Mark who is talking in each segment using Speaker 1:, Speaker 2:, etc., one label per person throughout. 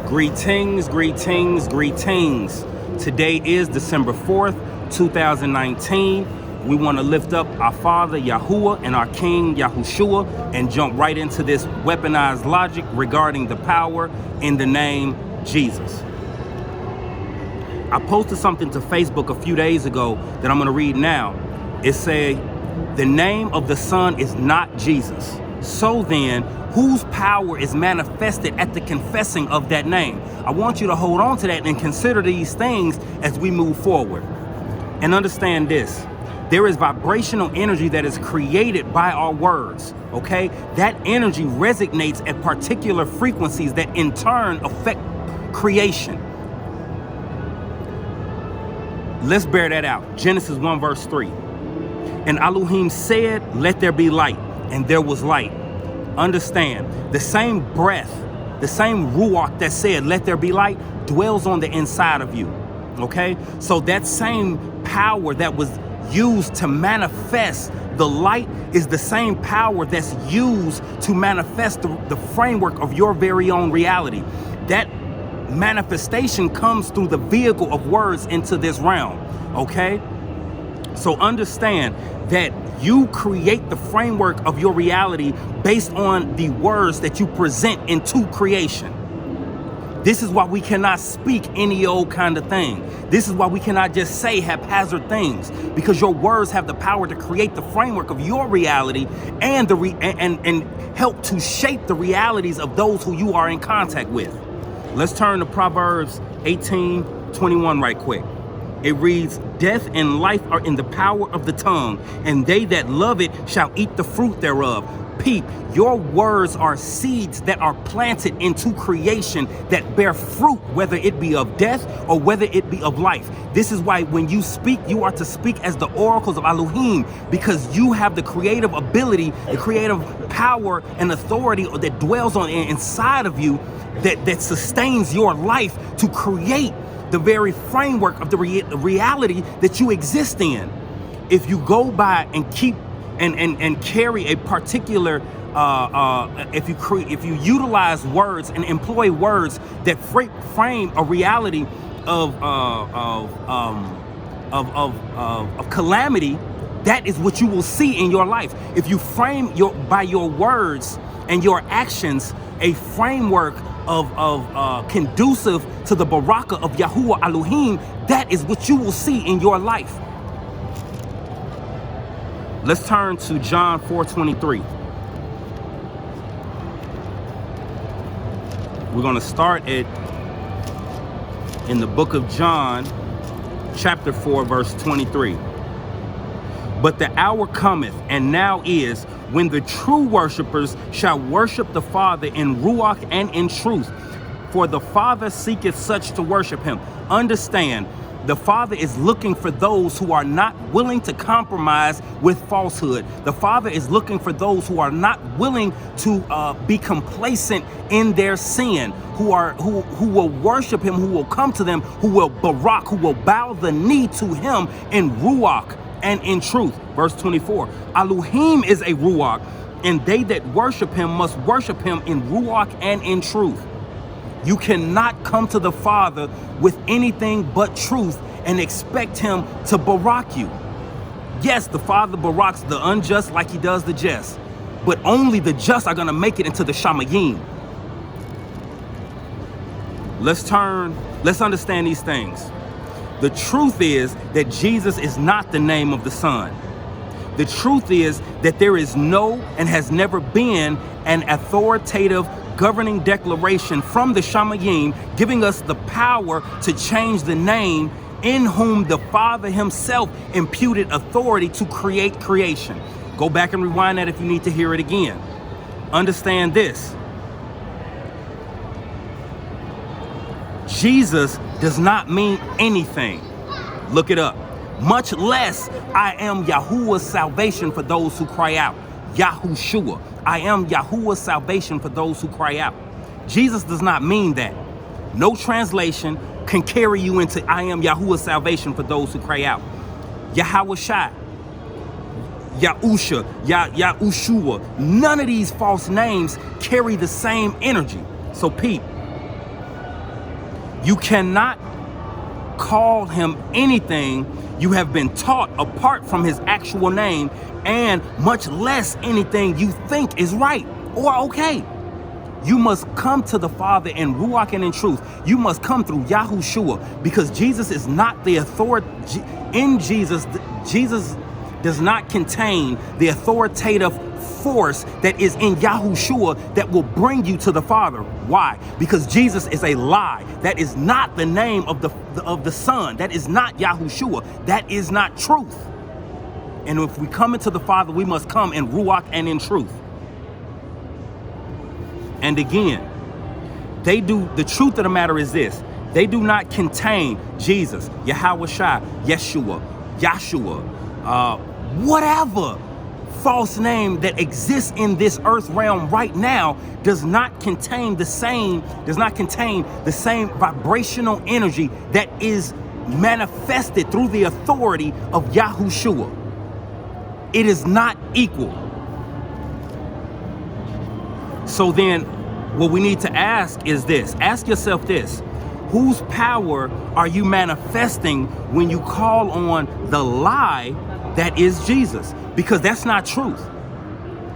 Speaker 1: Greetings, greetings, greetings. Today is December 4th, 2019. We want to lift up our Father Yahuwah and our King Yahuwshuwa and jump right into this weaponized logic regarding the power in the name Jesus. I posted something to Facebook a few days ago that I'm going to read now. It said, the name of the Son is not Jesus. So then, whose power is manifested at the confessing of that name? I want you to hold on to that and consider these things as we move forward. And understand this. There is vibrational energy that is created by our words, okay? That energy resonates at particular frequencies that in turn affect creation. Let's bear that out. Genesis 1 verse 3. And Elohim said, let there be light, and there was light. Understand, the same breath, the same ruach that said, let there be light, dwells on the inside of you, okay? So that same power that was used to manifest the light is the same power that's used to manifest the framework of your very own reality. That manifestation comes through the vehicle of words into this realm, okay? So understand that you create the framework of your reality based on the words that you present into creation. This is why we cannot speak any old kind of thing. This is why we cannot just say haphazard things, because your words have the power to create the framework of your reality and and help to shape the realities of those who you are in contact with. Let's turn to Proverbs 18:21 right quick. It reads, death and life are in the power of the tongue, and they that love it shall eat the fruit thereof. Peep, your words are seeds that are planted into creation that bear fruit, whether it be of death or whether it be of life. This is why when you speak, you are to speak as the oracles of Elohim, because you have the creative ability, the creative power and authority that dwells on inside of you that sustains your life to create the very framework of the reality that you exist in. If you go by and keep and carry a particular if you utilize words and employ words that frame a reality of calamity, that is what you will see in your life. If you frame by your words and your actions a framework of conducive to the baraka of Yahuwah Elohim, that is what you will see in your life. Let's turn to John 4:23. We're going to start it in the book of John, chapter 4, verse 23. But the hour cometh, and now is, when the true worshipers shall worship the Father in ruach and in truth, for the Father seeketh such to worship him. Understand, the Father is looking for those who are not willing to compromise with falsehood. The Father is looking for those who are not willing to be complacent in their sin, who will worship him, who will come to them, who will barak, who will bow the knee to him in ruach and in truth. Verse 24, Elohim is a ruach, and they that worship him must worship him in ruach and in truth. You cannot come to the Father with anything but truth and expect him to barak you. Yes, the Father baraks the unjust like he does the just, but only the just are going to make it into the shaluwm. Let's understand these things. The truth is that Jesus is not the name of the Son. The truth is that there is no and has never been an authoritative governing declaration from the shaluwm giving us the power to change the name in whom the Father himself imputed authority to create creation. Go back and rewind that if you need to hear it again. Understand this. Jesus does not mean anything. Look it up. Much less, I am Yahuwah's salvation for those who cry out. Yahushua. I am Yahuwah's salvation for those who cry out. Jesus does not mean that. No translation can carry you into I am Yahuwah's salvation for those who cry out. Yahuwshuwa, Yahuwshuwa. None of these false names carry the same energy. So peep. You cannot call him anything you have been taught apart from his actual name, and much less anything you think is right or okay. You must come to the Father in Ruach and in truth. You must come through Yahuwshua, because Jesus is not the authority. In Jesus, Jesus does not contain the authoritative force that is in Yahuwshua that will bring you to the Father. Why? Because Jesus is a lie. That is not the name of the Son. That is not Yahuwshua. That is not truth. And if we come into the Father, we must come in Ruach and in truth. And again, the truth of the matter is this: they do not contain Jesus, Yahuwshuwa, Yahshua, whatever false name that exists in this earth realm right now does not contain the same vibrational energy that is manifested through the authority of Yahuwshua. It is not equal. So then what we need to ask is this. Ask yourself this: whose power are you manifesting when you call on the lie that is Jesus? Because that's not truth.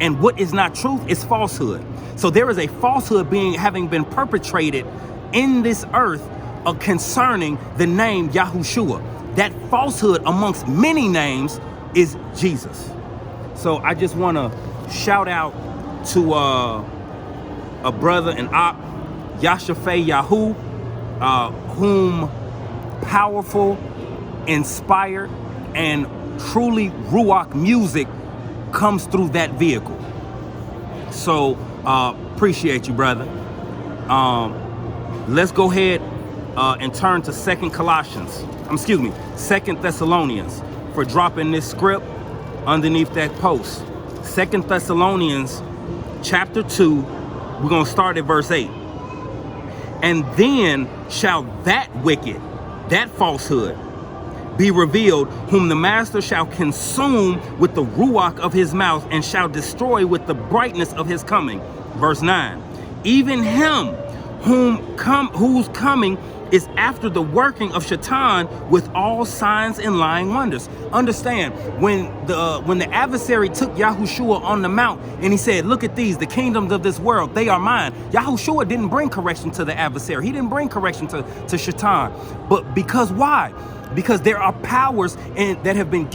Speaker 1: And what is not truth is falsehood. So there is a falsehood having been perpetrated in this earth concerning the name Yahuwshua. That falsehood amongst many names is Jesus. So I just want to shout out to a brother and op, Yashafei Yahu, whom powerful, inspired, and truly Ruach music comes through that vehicle. So appreciate you, brother. Let's go ahead and turn to 2 Thessalonians, for dropping this script underneath that post. 2 Thessalonians chapter 2, we're going to start at verse 8. And then shall that wicked, that falsehood, be revealed, whom the master shall consume with the ruach of his mouth, and shall destroy with the brightness of his coming. Verse 9. Even him whose coming is after the working of Shaitan with all signs and lying wonders. Understand, when the adversary took Yahuwshua on the mount and he said, look at these, the kingdoms of this world, they are mine. Yahuwshua didn't bring correction to the adversary. He didn't bring correction to Shaitan. But because why? Because there are powers that have been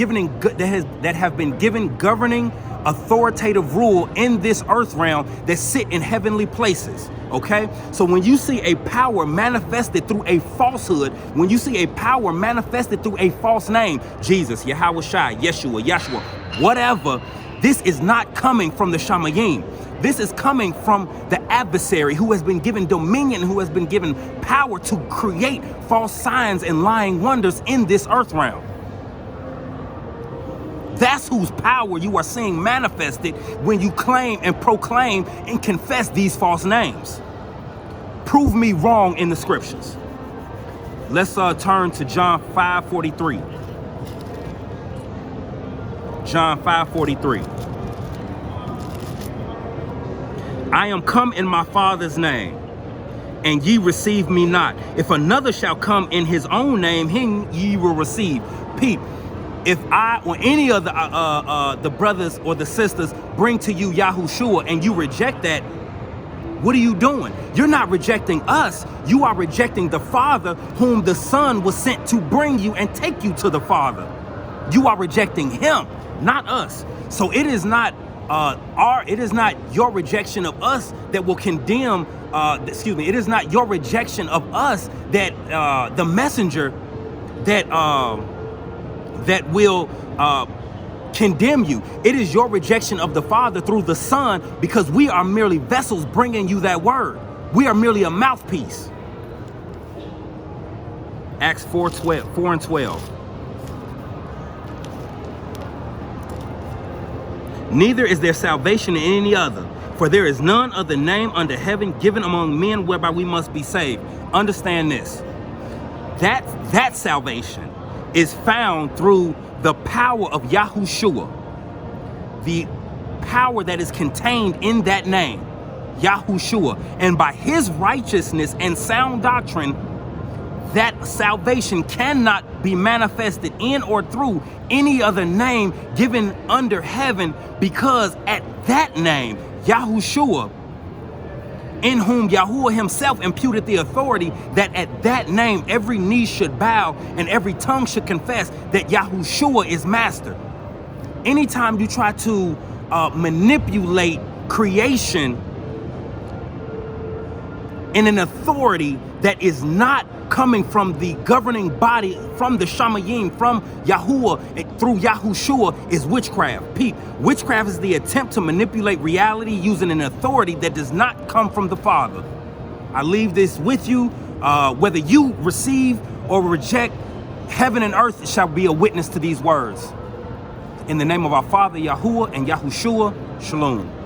Speaker 1: given governing authoritative rule in this earth realm that sit in heavenly places. Okay, so when you see a power manifested through a falsehood, when you see a power manifested through a false name, Jesus, Yahuwshuwa, Yahshua, whatever, this is not coming from the shaluwm. This is coming from the adversary who has been given dominion, who has been given power to create false signs and lying wonders in this earth realm. That's whose power you are seeing manifested when you claim and proclaim and confess these false names. Prove me wrong in the scriptures. Let's turn to John 5:43. John 5:43. I am come in my Father's name, and ye receive me not. If another shall come in his own name, him ye will receive. Pete, if I or any of the brothers or the sisters bring to you Yahuwshua and you reject that, what are you doing? You're not rejecting us. You are rejecting the Father whom the Son was sent to bring you and take you to the Father. You are rejecting him, not us. So it is not your rejection of us that will condemn, it is not your rejection of us that the messenger that will condemn you. It is your rejection of the Father through the Son, because we are merely vessels bringing you that word. We are merely a mouthpiece. Acts 4 and 12. Neither is there salvation in any other, for there is none other name under heaven given among men whereby we must be saved. Understand this. That salvation is found through the power of Yahuwshua, the power that is contained in that name, Yahuwshua. And by his righteousness and sound doctrine, that salvation cannot be manifested in or through any other name given under heaven, because at that name, Yahuwshuwa, in whom Yahuwah himself imputed the authority, that at that name every knee should bow and every tongue should confess that Yahuwshuwa is master. Anytime you try to manipulate creation in an authority that is not coming from the governing body, from the shaluwm, from Yahuwah, through Yahuwshuwa, is witchcraft. Pete, witchcraft is the attempt to manipulate reality using an authority that does not come from the Father. I leave this with you. Whether you receive or reject, heaven and earth shall be a witness to these words. In the name of our Father, Yahuwah, and Yahuwshuwa, Shalom.